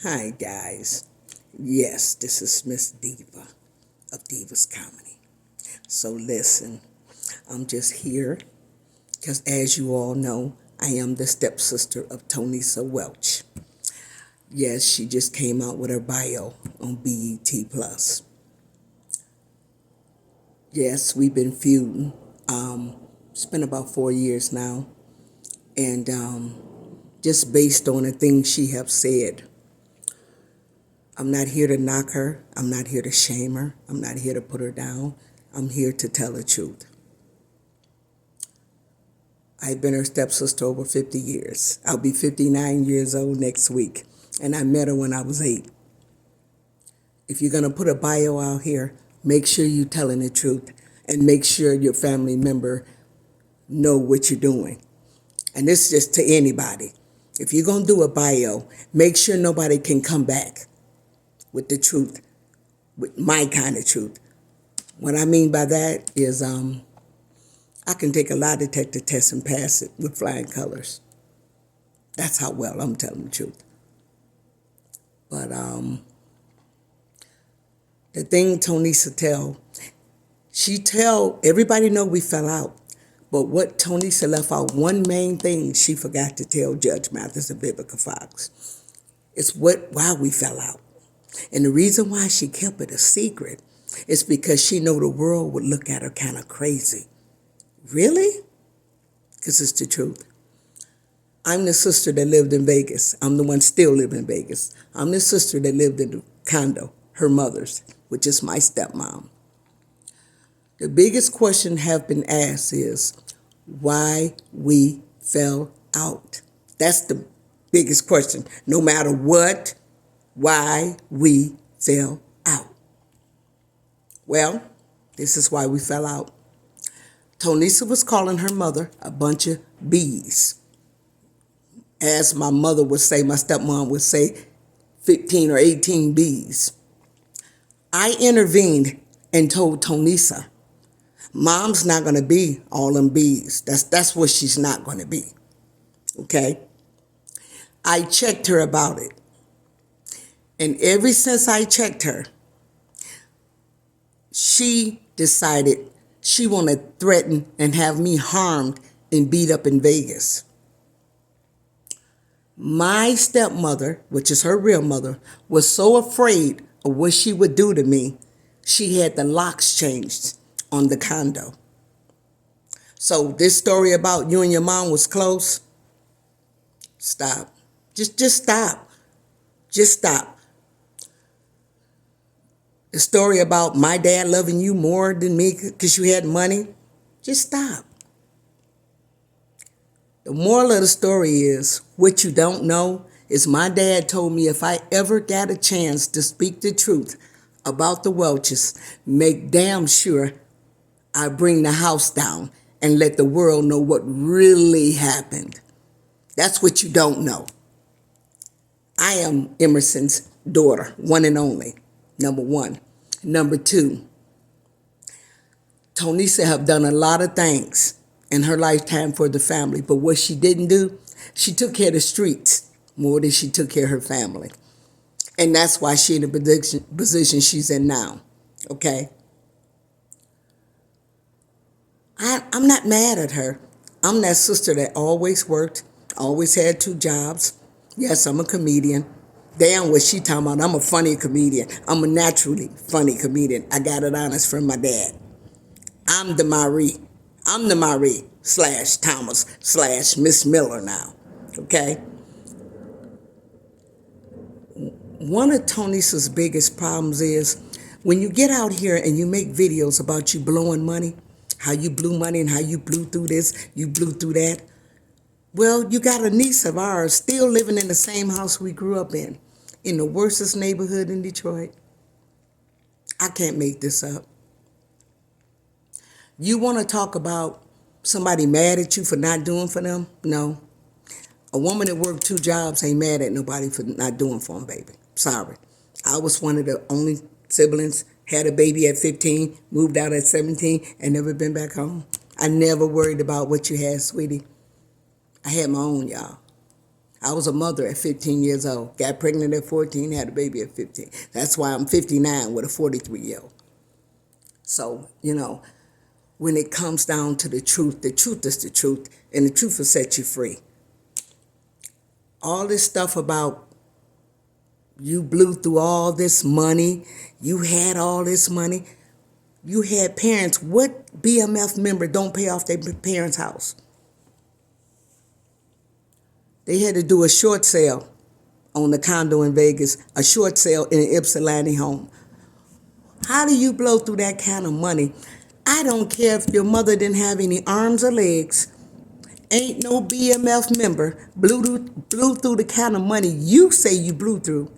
Hi guys. Yes, this is Miss Diva of Diva's Comedy. So listen, I'm just here because as you all know, I am the stepsister of Tonisa Welch. Yes, she just came out with her bio on BET Plus. Yes, we've been feuding. It's been about 4 years now. And just based on the things she have said, I'm not here to knock her. I'm not here to shame her. I'm not here to put her down. I'm here to tell the truth. I've been her stepsister over 50 years. I'll be 59 years old next week. And I met her when I was 8. If you're going to put a bio out here, make sure you're telling the truth and make sure your family member know what you're doing. And this is just to anybody. If you're going to do a bio, make sure nobody can come back with the truth, with my kind of truth. What I mean by that is I can take a lie detector test and pass it with flying colors. That's how well I'm telling the truth. But the thing Tonisa everybody know we fell out. But what Tonisa left out, one main thing she forgot to tell Judge Mathis and Vivica Fox. It's why we fell out. And the reason why she kept it a secret is because she know the world would look at her kind of crazy. Really? Because it's the truth. I'm the sister that lived in Vegas. I'm the one still living in Vegas. I'm the sister that lived in the condo, her mother's, which is my stepmom. The biggest question have been asked is why we fell out. That's the biggest question. No matter what, why we fell out. Well, this is why we fell out. Tonisa was calling her mother a bunch of bees. As my mother would say, my stepmom would say, 15 or 18 bees. I intervened and told Tonisa, Mom's not going to be all them bees. That's what she's not going to be. Okay? I checked her about it. And ever since I checked her, she decided she wanted to threaten and have me harmed and beat up in Vegas. My stepmother, which is her real mother, was so afraid of what she would do to me, she had the locks changed on the condo. So this story about you and your mom was close, stop. Just stop. Just stop. The story about my dad loving you more than me because you had money, just stop. The moral of the story is, what you don't know is my dad told me if I ever got a chance to speak the truth about the Welches, make damn sure I bring the house down and let the world know what really happened. That's what you don't know. I am Emerson's daughter, one and only, number one. Number two, Tonisa have done a lot of things in her lifetime for the family, but what she didn't do, she took care of the streets more than she took care of her family. And that's why she's in the position she's in now, okay? I'm not mad at her. I'm that sister that always worked, always had 2 jobs. Yes, I'm a comedian. Damn what she talking about. I'm a funny comedian. I'm a naturally funny comedian. I got it honest from my dad. I'm the Marie / Thomas / Miss Miller now, okay? One of Tonisa's biggest problems is when you get out here and you make videos about you blowing money, how you blew money and how you blew through this, you blew through that. Well, you got a niece of ours still living in the same house we grew up in the worstest neighborhood in Detroit. I can't make this up. You want to talk about somebody mad at you for not doing for them? No. A woman that worked 2 jobs ain't mad at nobody for not doing for them, baby. Sorry. I was one of the only siblings, had a baby at 15, moved out at 17, and never been back home. I never worried about what you had, sweetie. I had my own, y'all. I was a mother at 15 years old. Got pregnant at 14, had a baby at 15. That's why I'm 59 with a 43-year-old. So, when it comes down to the truth is the truth, and the truth will set you free. All this stuff about you blew through all this money, you had all this money, you had parents. What BMF member don't pay off their parents' house? They had to do a short sale on the condo in Vegas, a short sale in an Ypsilanti home. How do you blow through that kind of money? I don't care if your mother didn't have any arms or legs. Ain't no BMF member blew through the kind of money you say you blew through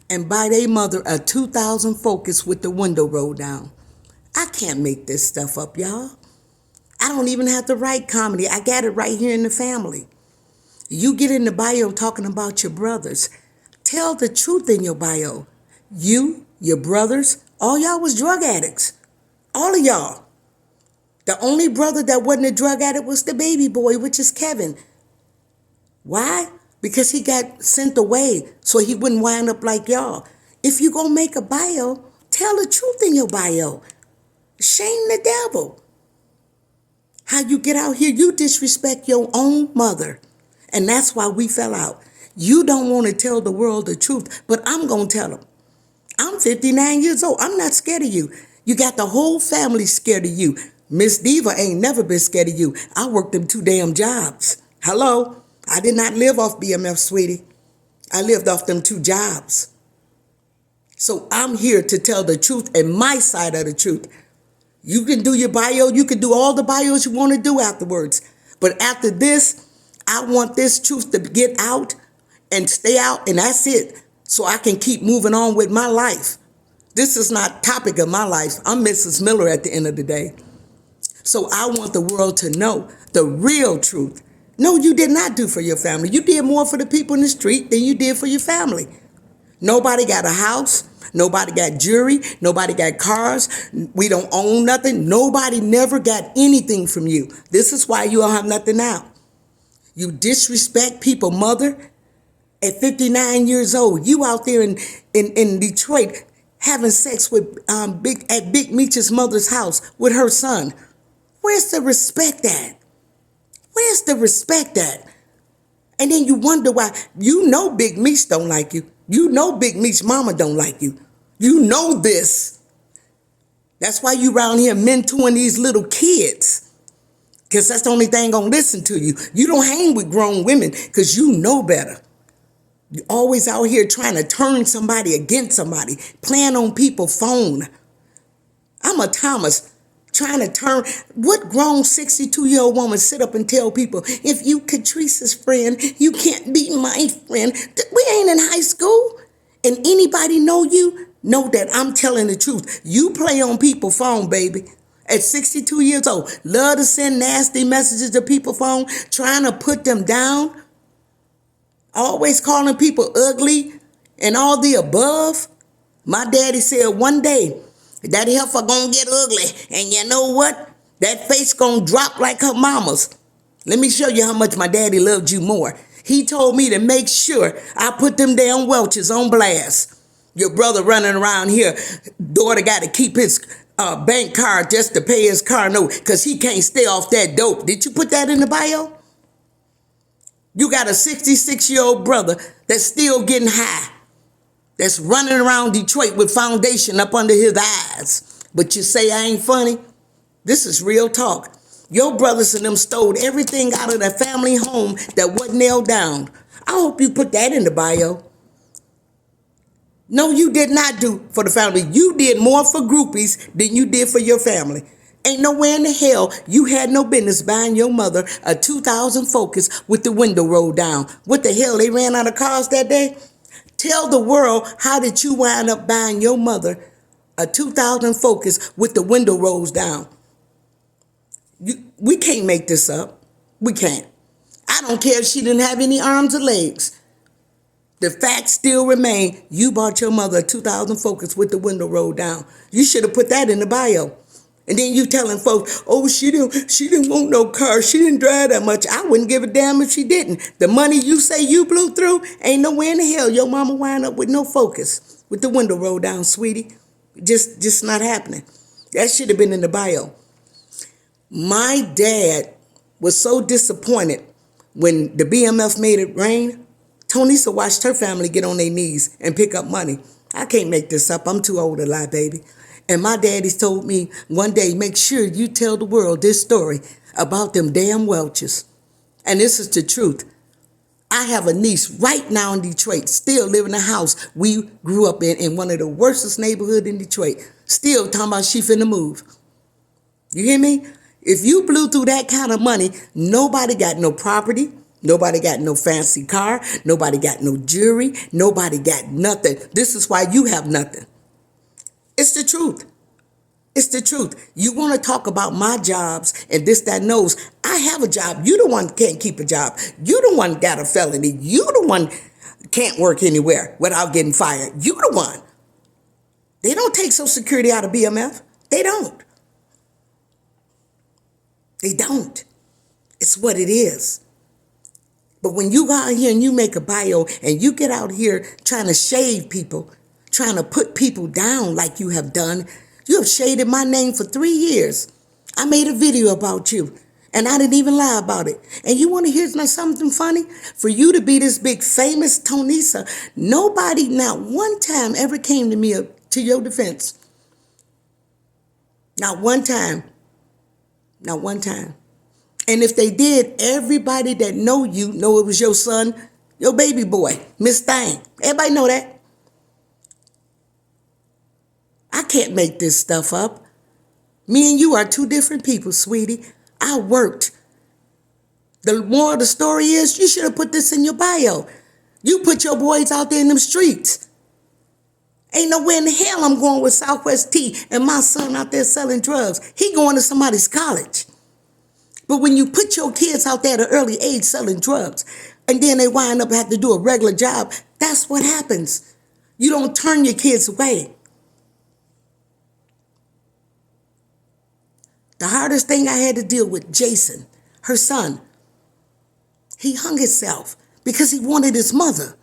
and buy their mother a 2000 Focus with the window rolled down. I can't make this stuff up, y'all. I don't even have to write comedy. I got it right here in the family. You get in the bio talking about your brothers. Tell the truth in your bio. You, your brothers, all y'all was drug addicts. All of y'all. The only brother that wasn't a drug addict was the baby boy, which is Kevin. Why? Because he got sent away so he wouldn't wind up like y'all. If you gonna make a bio, tell the truth in your bio. Shame the devil. How you get out here, you disrespect your own mother. And that's why we fell out. You don't want to tell the world the truth, but I'm going to tell them. I'm 59 years old. I'm not scared of you. You got the whole family scared of you. Miss Diva ain't never been scared of you. I worked them 2 damn jobs. Hello? I did not live off BMF, sweetie. I lived off them 2 jobs. So I'm here to tell the truth and my side of the truth. You can do your bio. You can do all the bios you want to do afterwards. But after this, I want this truth to get out and stay out, and that's it. So I can keep moving on with my life. This is not topic of my life. I'm Mrs. Miller at the end of the day. So I want the world to know the real truth. No, you did not do for your family. You did more for the people in the street than you did for your family. Nobody got a house. Nobody got jewelry. Nobody got cars. We don't own nothing. Nobody never got anything from you. This is why you don't have nothing now. You disrespect people, mother. At 59 years old, you out there in Detroit having sex with Big Meech's mother's house with her son. Where's the respect at? Where's the respect at? And then you wonder why. You know Big Meech don't like you. You know Big Meech's mama don't like you. You know this. That's why you around here mentoring these little kids. Because that's the only thing gonna listen to you. You don't hang with grown women because you know better. You're always out here trying to turn somebody against somebody, playing on people's phone. I'm a Thomas trying to turn. What grown 62-year-old woman sit up and tell people, if you Catrice's friend, you can't be my friend? We ain't in high school. And anybody know you, know that I'm telling the truth. You play on people's phone, baby. At 62 years old, love to send nasty messages to people's phone, trying to put them down, always calling people ugly and all the above. My daddy said one day, that heifer gonna get ugly, and you know what? That face gonna drop like her mama's. Let me show you how much my daddy loved you more. He told me to make sure I put them damn Welches on blast. Your brother running around here, daughter got to keep his bank card just to pay his car note because he can't stay off that dope. Did you put that in the bio? You got a 66-year-old brother that's still getting high, that's running around Detroit with foundation up under his eyes. But you say I ain't funny? This is real talk. Your brothers and them stole everything out of that family home that wasn't nailed down. I hope you put that in the bio. No, you did not do for the family. You did more for groupies than you did for your family. Ain't nowhere in the hell you had no business buying your mother a 2000 Focus with the window rolled down. What the hell, they ran out of cars that day? Tell the world, how did you wind up buying your mother a 2000 Focus with the window rolls down? We can't make this up. We can't. I don't care if she didn't have any arms or legs. The facts still remain. You bought your mother a 2000 Focus with the window rolled down. You should have put that in the bio. And then you telling folks, oh, she didn't want no car. She didn't drive that much. I wouldn't give a damn if she didn't. The money you say you blew through, ain't nowhere in the hell your mama wind up with no Focus, with the window rolled down, sweetie. Just not happening. That should have been in the bio. My dad was so disappointed when the BMF made it rain. Tonisa watched her family get on their knees and pick up money. I can't make this up. I'm too old to lie, baby. And my daddy's told me one day, make sure you tell the world this story about them damn Welches. And this is the truth. I have a niece right now in Detroit, still living in a house we grew up in one of the worstest neighborhoods in Detroit. Still talking about she finna move. You hear me? If you blew through that kind of money, nobody got no property. Nobody got no fancy car. Nobody got no jewelry. Nobody got nothing. This is why you have nothing. It's the truth. It's the truth. You want to talk about my jobs and this, that, knows. I have a job. You the one can't keep a job. You the one got a felony. You the one can't work anywhere without getting fired. You the one. They don't take Social Security out of BMF. They don't. They don't. It's what it is. But when you go out here and you make a bio and you get out here trying to shade people, trying to put people down like you have done, you have shaded my name for 3 years. I made a video about you and I didn't even lie about it. And you want to hear something funny? For you to be this big famous Tonisa, nobody not one time ever came to me to your defense. Not one time. Not one time. And if they did, everybody that know you know it was your son, your baby boy, Miss Thang. Everybody know that. I can't make this stuff up. Me and you are two different people, sweetie. I worked. The moral of the story is you should have put this in your bio. You put your boys out there in them streets. Ain't nowhere in the hell I'm going with Southwest T and my son out there selling drugs. He going to somebody's college. But when you put your kids out there at an early age selling drugs, and then they wind up having to do a regular job, that's what happens. You don't turn your kids away. The hardest thing I had to deal with, Jason, her son, he hung himself because he wanted his mother.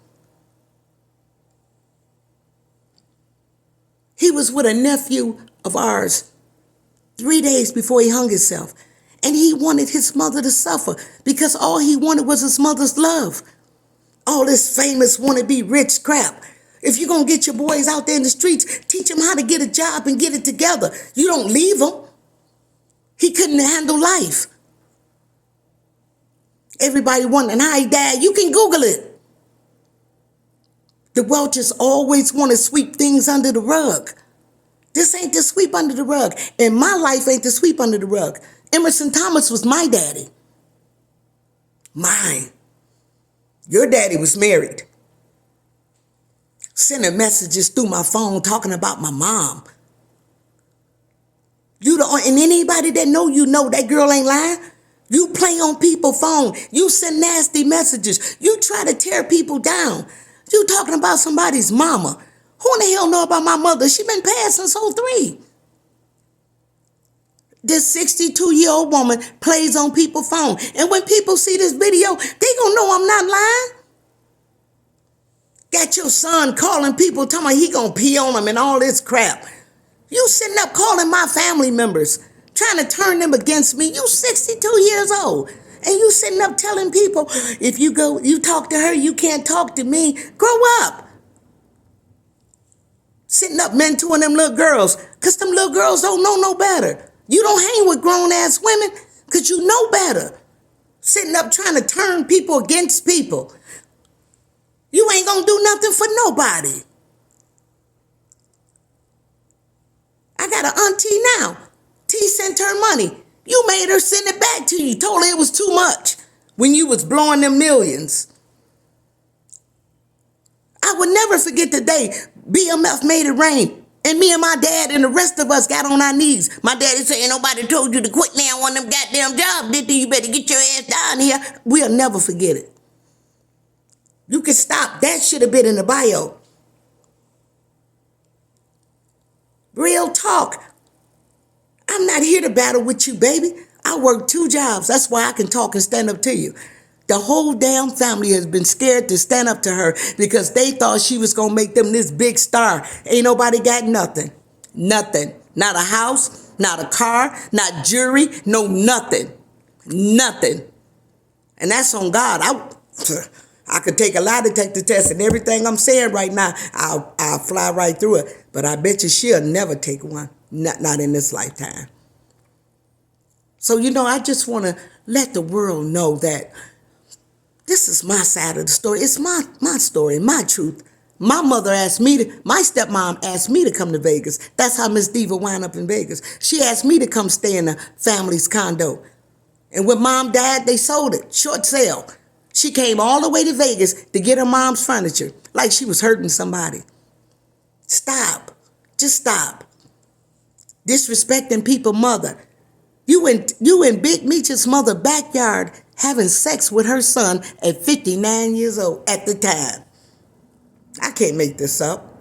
He was with a nephew of ours 3 days before he hung himself. And he wanted his mother to suffer because all he wanted was his mother's love. All this famous wannabe rich crap. If you're going to get your boys out there in the streets, teach them how to get a job and get it together. You don't leave them. He couldn't handle life. Everybody wondering how he died. You can Google it. The Welches always want to sweep things under the rug. This ain't to sweep under the rug. And my life ain't to sweep under the rug. Emerson Thomas was my daddy. Mine. Your daddy was married. Sending messages through my phone talking about my mom. And anybody that know you know that girl ain't lying. You play on people's phone. You send nasty messages. You try to tear people down. You talking about somebody's mama. Who in the hell know about my mother? She been passed since 03. This 62-year-old woman plays on people's phone. And when people see this video, they gonna know I'm not lying. Got your son calling people, talking about he gonna pee on them and all this crap. You sitting up calling my family members, trying to turn them against me. You 62 years old. And you sitting up telling people, if you talk to her, you can't talk to me. Grow up. Sitting up mentoring them little girls, because them little girls don't know no better. You don't hang with grown-ass women because you know better. Sitting up trying to turn people against people. You ain't going to do nothing for nobody. I got an auntie now. T sent her money. You made her send it back to you. Told her it was too much when you was blowing them millions. I would never forget the day BMF made it rain. And me and my dad and the rest of us got on our knees. My daddy said, ain't nobody told you to quit now on them goddamn jobs, did you? You better get your ass down here. We'll never forget it. You can stop. That should have been in the bio. Real talk. I'm not here to battle with you, baby. I work 2 jobs. That's why I can talk and stand up to you. The whole damn family has been scared to stand up to her because they thought she was going to make them this big star. Ain't nobody got nothing. Nothing. Not a house, not a car, not jewelry, no nothing. Nothing. And that's on God. I could take a lie detector test and everything I'm saying right now, I'll fly right through it. But I bet you she'll never take one. Not in this lifetime. So, I just want to let the world know that this is my side of the story. It's my story, my truth. My stepmom asked me to come to Vegas. That's how Miss Diva wound up in Vegas. She asked me to come stay in the family's condo. And when mom died, they sold it, short sale. She came all the way to Vegas to get her mom's furniture, like she was hurting somebody. Stop. Just stop. Disrespecting people's mother. You in Big Meech's mother backyard having sex with her son at 59 years old at the time. I can't make this up.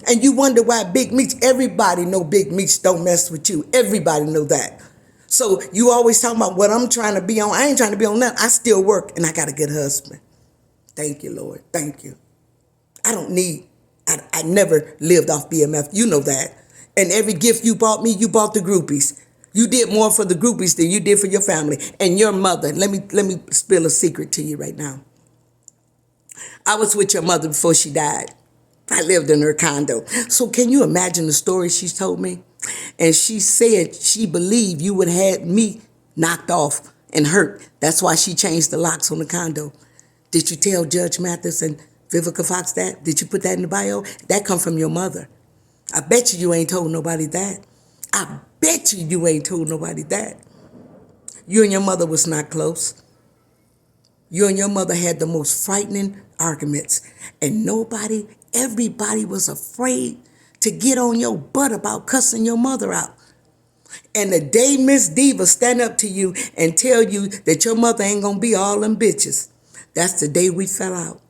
And you wonder why Big Meech, everybody know Big Meech don't mess with you. Everybody know that. So you always talking about what I'm trying to be on. I ain't trying to be on nothing. I still work and I got a good husband. Thank you, Lord. Thank you. I never lived off BMF. You know that. And every gift you bought me, you bought the groupies. You did more for the groupies than you did for your family. And your mother, let me spill a secret to you right now. I was with your mother before she died. I lived in her condo. So can you imagine the story she told me? And she said she believed you would have had me knocked off and hurt. That's why she changed the locks on the condo. Did you tell Judge Mathis and Vivica Fox that? Did you put that in the bio? That come from your mother. I bet you ain't told nobody that. I bet you ain't told nobody that. You and your mother was not close. You and your mother had the most frightening arguments. And everybody was afraid to get on your butt about cussing your mother out. And the day Miss Diva stand up to you and tell you that your mother ain't gonna be all them bitches, that's the day we fell out.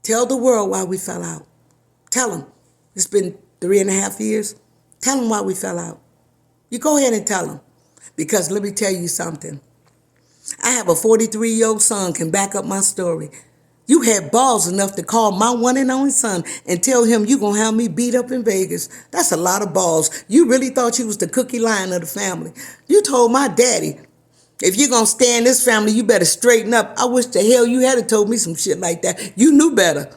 Tell the world why we fell out. Tell them. It's been 3.5 years. Tell them why we fell out. You go ahead and tell them. Because let me tell you something. I have a 43-year-old son can back up my story. You had balls enough to call my one and only son and tell him you gonna have me beat up in Vegas. That's a lot of balls. You really thought you was the cookie lion of the family. You told my daddy, if you're gonna stay in this family, you better straighten up. I wish the hell you had told me some shit like that. You knew better.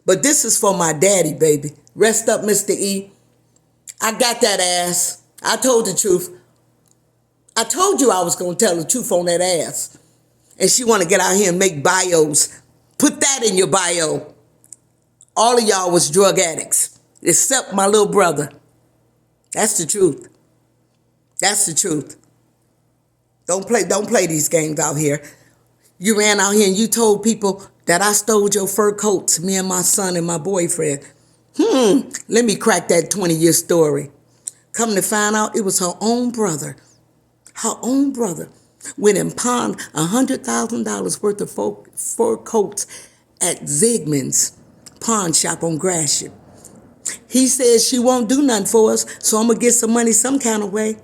But this is for my daddy, baby. Rest up, Mr. E. I got that ass. I told the truth. I told you I was going to tell the truth on that ass. And she want to get out here and make bios. Put that in your bio. All of y'all was drug addicts, except my little brother. That's the truth. That's the truth. Don't play these games out here. You ran out here and you told people that I stole your fur coats, me and my son and my boyfriend. Let me crack that 20-year story. Come to find out, it was her own brother. Her own brother went and pawned $100,000 worth of fur coats at Zygmunt's pawn shop on Gratiot. He says she won't do nothing for us, so I'm going to get some money some kind of way.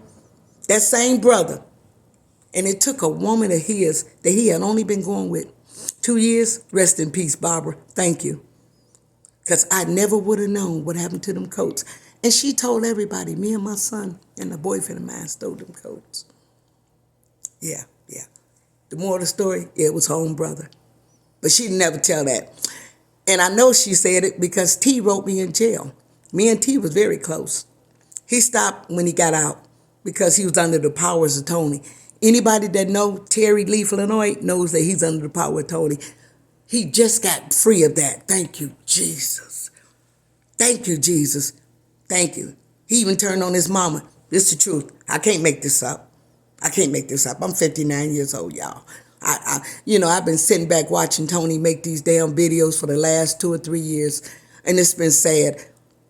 That same brother. And it took a woman of his that he had only been going with 2 years. Rest in peace, Barbara. Thank you. Because I never would have known what happened to them coats. And she told everybody, me and my son and the boyfriend of mine stole them coats. Yeah. The moral of the story, it was her own brother. But she'd never tell that. And I know she said it because T wrote me in jail. Me and T was very close. He stopped when he got out because he was under the powers of Tony. Anybody that know Terry Lee Flournoy knows that he's under the power of Tony. He just got free of that. Thank you, Jesus. Thank you, Jesus. Thank you. He even turned on his mama. This is the truth. I can't make this up. I'm 59 years old, y'all. I've been sitting back watching Tony make these damn videos for the last 2 or 3 years, and it's been sad.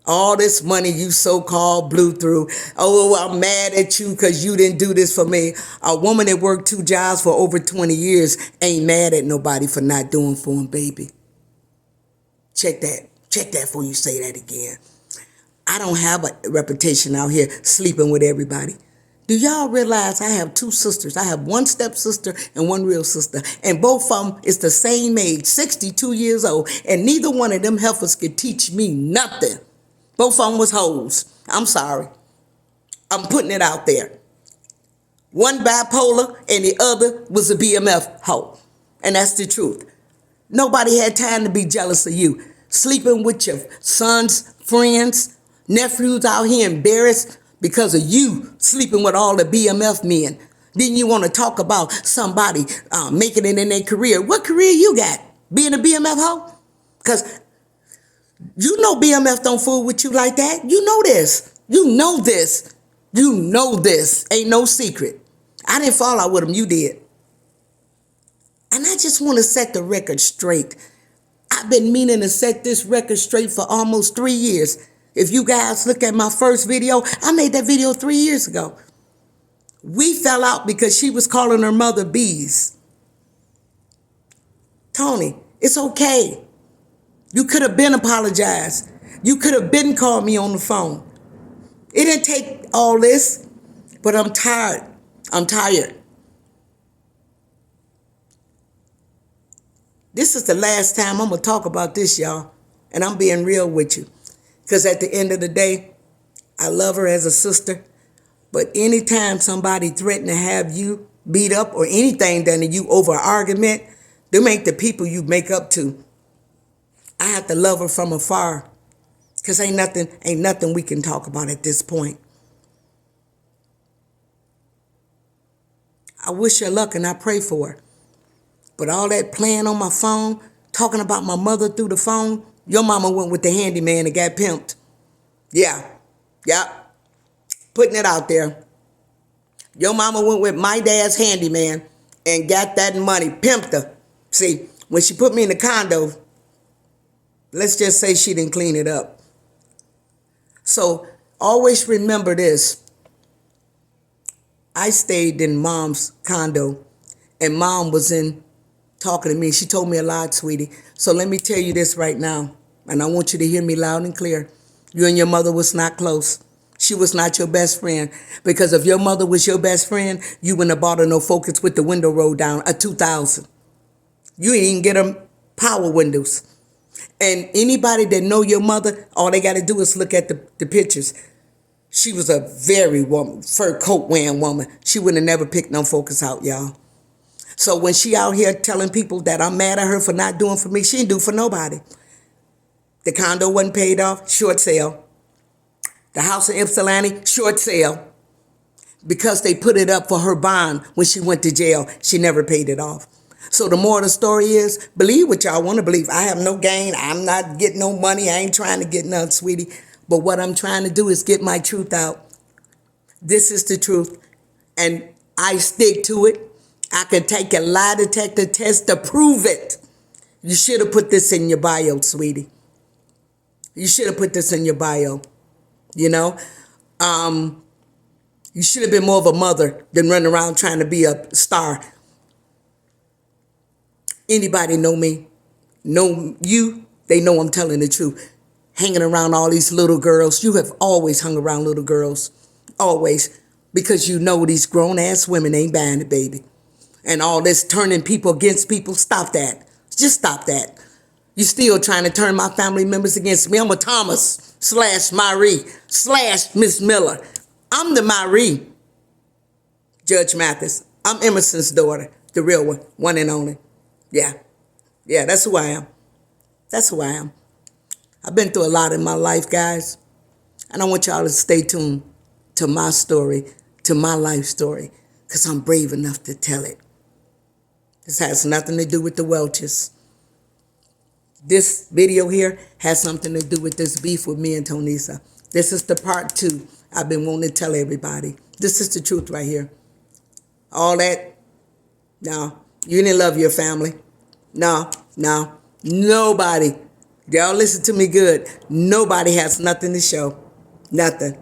All this money you so-called blew through. Oh, I'm mad at you because you didn't do this for me. A woman that worked 2 jobs for over 20 years ain't mad at nobody for not doing for him, baby. Check that. Check that before you say that again. I don't have a reputation out here sleeping with everybody. Do y'all realize I have two sisters? I have one stepsister and one real sister. And both of them is the same age, 62 years old. And neither one of them heifers could teach me nothing. Both of them was hoes. I'm sorry. I'm putting it out there. One bipolar and the other was a BMF hoe. And that's the truth. Nobody had time to be jealous of you. Sleeping with your son's friends, nephews out here embarrassed because of you sleeping with all the BMF men. Then you want to talk about somebody making it in their career. What career you got? Being a BMF hoe? Because you know BMF don't fool with you like that. You know this. You know this. You know this. Ain't no secret. I didn't fall out with them. You did. And I just want to set the record straight. I've been meaning to set this record straight for almost 3 years. If you guys look at my first video, I made that video 3 years ago. We fell out because she was calling her mother bees. Tony, it's okay. You could have been apologized. You could have been called me on the phone. It didn't take all this, but I'm tired. I'm tired. This is the last time I'm going to talk about this, y'all. And I'm being real with you. Because at the end of the day, I love her as a sister. But anytime somebody threatens to have you beat up or anything done to you over an argument, them ain't the people you make up to. I have to love her from afar. Because ain't nothing we can talk about at this point. I wish her luck and I pray for her. But all that playing on my phone, talking about my mother through the phone, your mama went with the handyman and got pimped. Yeah. Putting it out there. Your mama went with my dad's handyman and got that money, pimped her. See, when she put me in the condo, let's just say she didn't clean it up. So always remember this. I stayed in mom's condo and mom was in talking to me. She told me a lot, sweetie. So let me tell you this right now. And I want you to hear me loud and clear. You and your mother was not close. She was not your best friend. Because if your mother was your best friend, you wouldn't have bought her no Focus with the window rolled down, a 2000. You ain't even get them power windows. And anybody that know your mother, all they got to do is look at the pictures. She was a very fur coat wearing woman. She would have never picked no Focus out, y'all. So when she out here telling people that I'm mad at her for not doing for me, she didn't do for nobody. The condo wasn't paid off, short sale. The house in Ypsilanti, short sale. Because they put it up for her bond when she went to jail, she never paid it off. So the moral of the story is, believe what y'all want to believe. I have no gain. I'm not getting no money. I ain't trying to get none, sweetie. But what I'm trying to do is get my truth out. This is the truth. And I stick to it. I can take a lie detector test to prove it. You should have put this in your bio, sweetie. You should have put this in your bio. You know? You should have been more of a mother than running around trying to be a star. Anybody know me? Know you? They know I'm telling the truth. Hanging around all these little girls. You have always hung around little girls. Always. Because you know these grown-ass women ain't buying it, baby. And all this turning people against people, stop that. Just stop that. You still trying to turn my family members against me. I'm a Thomas / Marie / Miss Miller. I'm the Marie, Judge Mathis. I'm Emerson's daughter, the real one and only. Yeah, that's who I am. That's who I am. I've been through a lot in my life, guys. And I want y'all to stay tuned to my story, to my life story, because I'm brave enough to tell it. This has nothing to do with the Welches. This video here has something to do with this beef with me and Tonisa. This is the part 2 I've been wanting to tell everybody. This is the truth right here. All that, no, you didn't love your family. No, nobody. Y'all listen to me good. Nobody has nothing to show. Nothing.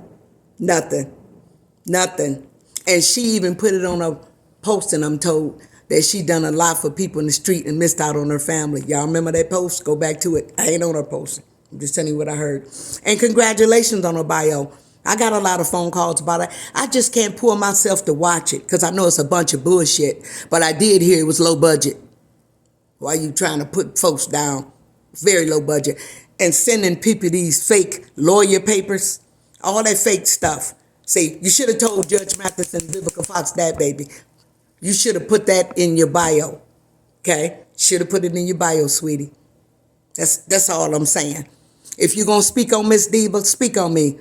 And she even put it on a posting, I'm told, that she done a lot for people in the street and missed out on her family. Y'all remember that post? Go back to it. I ain't on her posting. I'm just telling you what I heard. And congratulations on her bio. I got a lot of phone calls about it. I just can't pull myself to watch it because I know it's a bunch of bullshit. But I did hear it was low budget. Why you trying to put folks down? Very low budget. And sending people these fake lawyer papers, all that fake stuff. See, you should have told Judge Mathis and Vivica Fox that, baby. You should have put that in your bio. Okay? Should have put it in your bio, sweetie. That's all I'm saying. If you're going to speak on Miss Diva, speak on me.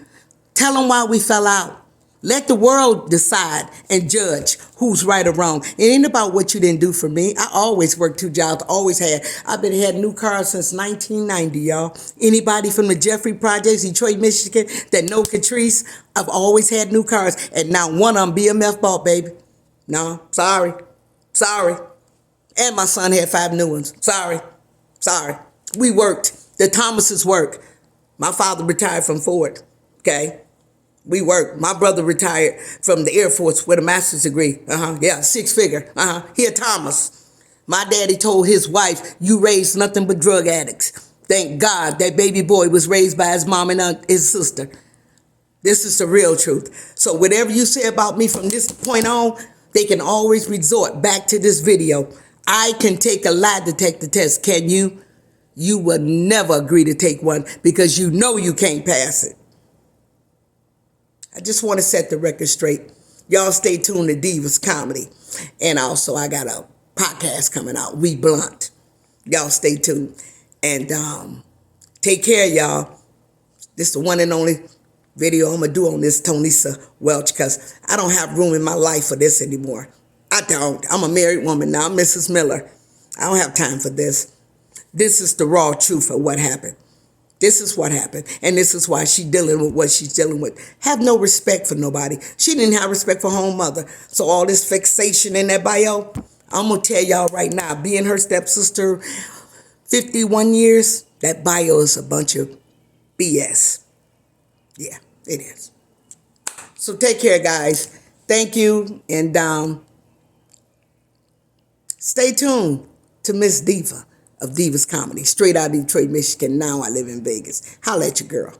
Tell them why we fell out. Let the world decide and judge who's right or wrong. It ain't about what you didn't do for me. I always worked 2 jobs, always had. I've been had new cars since 1990, y'all. Anybody from the Jeffrey Projects, Detroit, Michigan, that know Catrice, I've always had new cars. And now one of them BMF bought, baby. No, sorry. Sorry. And my son had 5 new ones. Sorry. We worked. The Thomases worked. My father retired from Ford. Okay? We worked. My brother retired from the Air Force with a master's degree. Yeah, 6-figure. He a Thomas. My daddy told his wife, you raised nothing but drug addicts. Thank God that baby boy was raised by his mom and his sister. This is the real truth. So whatever you say about me from this point on, they can always resort back to this video. I can take a lie detector test. Can you? You will never agree to take one because you know you can't pass it. I just want to set the record straight. Y'all stay tuned to Divas Comedy. And also I got a podcast coming out, We Blunt. Y'all stay tuned. And take care, y'all. This is the one and only video I'm going to do on this Tonisa Welch because I don't have room in my life for this anymore. I don't. I'm a married woman now, Mrs. Miller. I don't have time for this. This is the raw truth of what happened. This is what happened. And this is why she's dealing with what she's dealing with. Have no respect for nobody. She didn't have respect for her own mother. So all this fixation in that bio, I'm going to tell y'all right now, being her stepsister 51 years, that bio is a bunch of BS. Yeah, it is. So take care, guys. Thank you. And stay tuned to Miss Diva of Divas Comedy. Straight out of Detroit, Michigan. Now I live in Vegas. Holla at your girl.